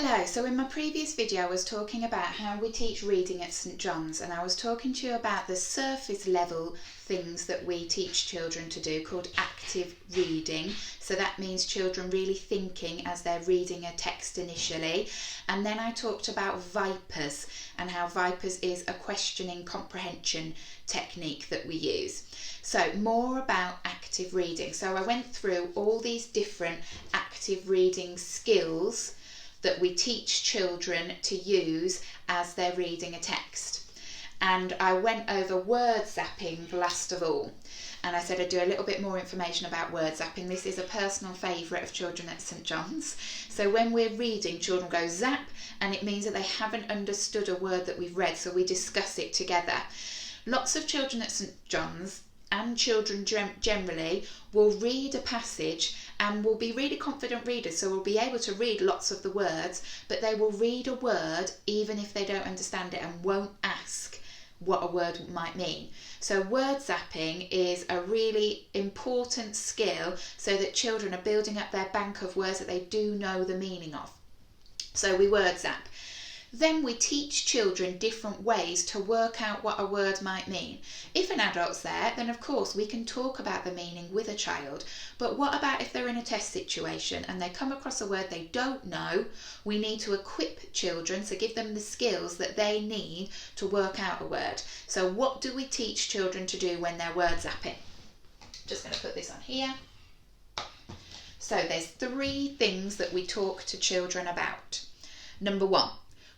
Hello, so in my previous video I was talking about how we teach reading at St John's, and I was talking to you about the surface level things that we teach children to do called active reading. So that means children really thinking as they're reading a text initially. And then I talked about VIPERS and how VIPERS is a questioning comprehension technique that we use. So more about active reading. So I went through all these different active reading skills that we teach children to use as they're reading a text. And I went over word zapping last of all. And I said I'd do a little bit more information about word zapping. This is a personal favourite of children at St John's. So when we're reading, children go zap, and it means that they haven't understood a word that we've read, so we discuss it together. Lots of children at St John's and children generally will read a passage and will be really confident readers, so will be able to read lots of the words, but they will read a word even if they don't understand it and won't ask what a word might mean. So word zapping is a really important skill so that children are building up their bank of words that they do know the meaning of. So we word zap. Then we teach children different ways to work out what a word might mean. If an adult's there, then of course we can talk about the meaning with a child. But what about if they're in a test situation and they come across a word they don't know? We need to equip children, so give them the skills that they need to work out a word. So what do we teach children to do when they're word zapping? Just going to put this on here. So there's 3 things that we talk to children about. Number 1.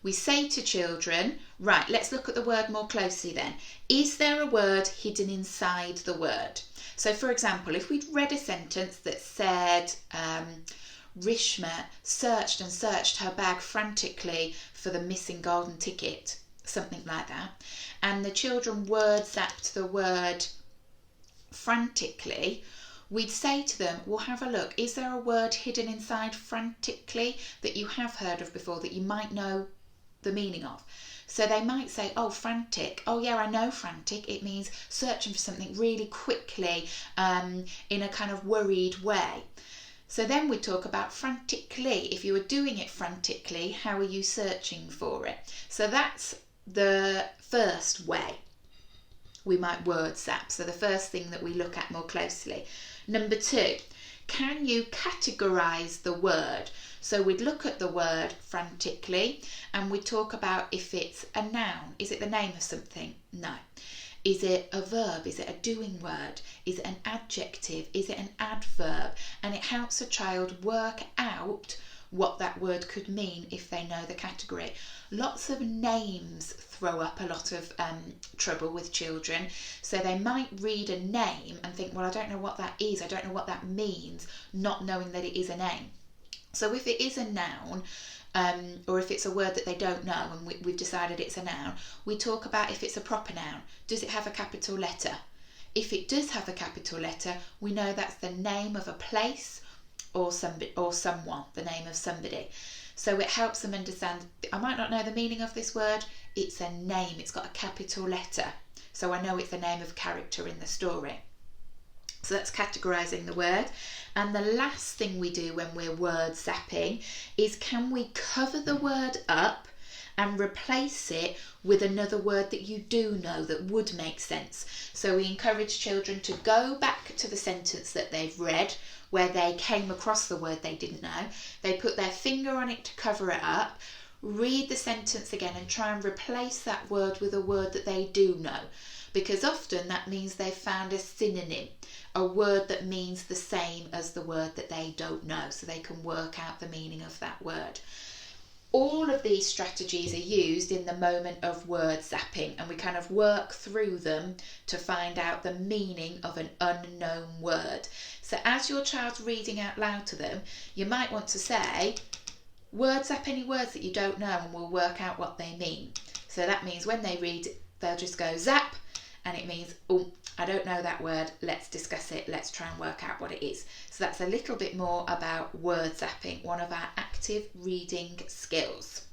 We say to children, right, let's look at the word more closely then. Is there a word hidden inside the word? So for example, if we'd read a sentence that said, Rishma searched and searched her bag frantically for the missing golden ticket, something like that, and the children word zapped the word frantically, we'd say to them, well, have a look. Is there a word hidden inside frantically that you have heard of before that you might know the meaning of? So they might say, oh, frantic. Oh yeah, I know frantic. It means searching for something really quickly in a kind of worried way. So then we talk about frantically. If you were doing it frantically, how are you searching for it? So that's the first way we might word zap. So the first thing that we look at more closely. Number 2, can you categorise the word? So we'd look at the word frantically and we'd talk about if it's a noun. Is it the name of something? No. Is it a verb? Is it a doing word? Is it an adjective? Is it an adverb? And it helps a child work out what that word could mean if they know the category. Lots of names throw up a lot of trouble with children. So they might read a name and think, well, I don't know what that is. I don't know what that means, not knowing that it is a name. So if it is a noun, or if it's a word that they don't know and we've decided it's a noun, we talk about if it's a proper noun. Does it have a capital letter? If it does have a capital letter, we know that's the name of a place or someone, the name of somebody. So it helps them understand, I might not know the meaning of this word, it's a name, it's got a capital letter. So I know it's the name of a character in the story. So that's categorising the word. And the last thing we do when we're word zapping is, can we cover the word up and replace it with another word that you do know that would make sense? So we encourage children to go back to the sentence that they've read where they came across the word they didn't know. They put their finger on it to cover it up, read the sentence again and try and replace that word with a word that they do know. Because often that means they've found a synonym, a word that means the same as the word that they don't know, so they can work out the meaning of that word. All of these strategies are used in the moment of word zapping, and we kind of work through them to find out the meaning of an unknown word. So as your child's reading out loud to them, you might want to say, word zap any words that you don't know and we'll work out what they mean. So that means when they read, they'll just go zap, and it means, oh, I don't know that word, let's discuss it, let's try and work out what it is. So that's a little bit more about word zapping, one of our active reading skills.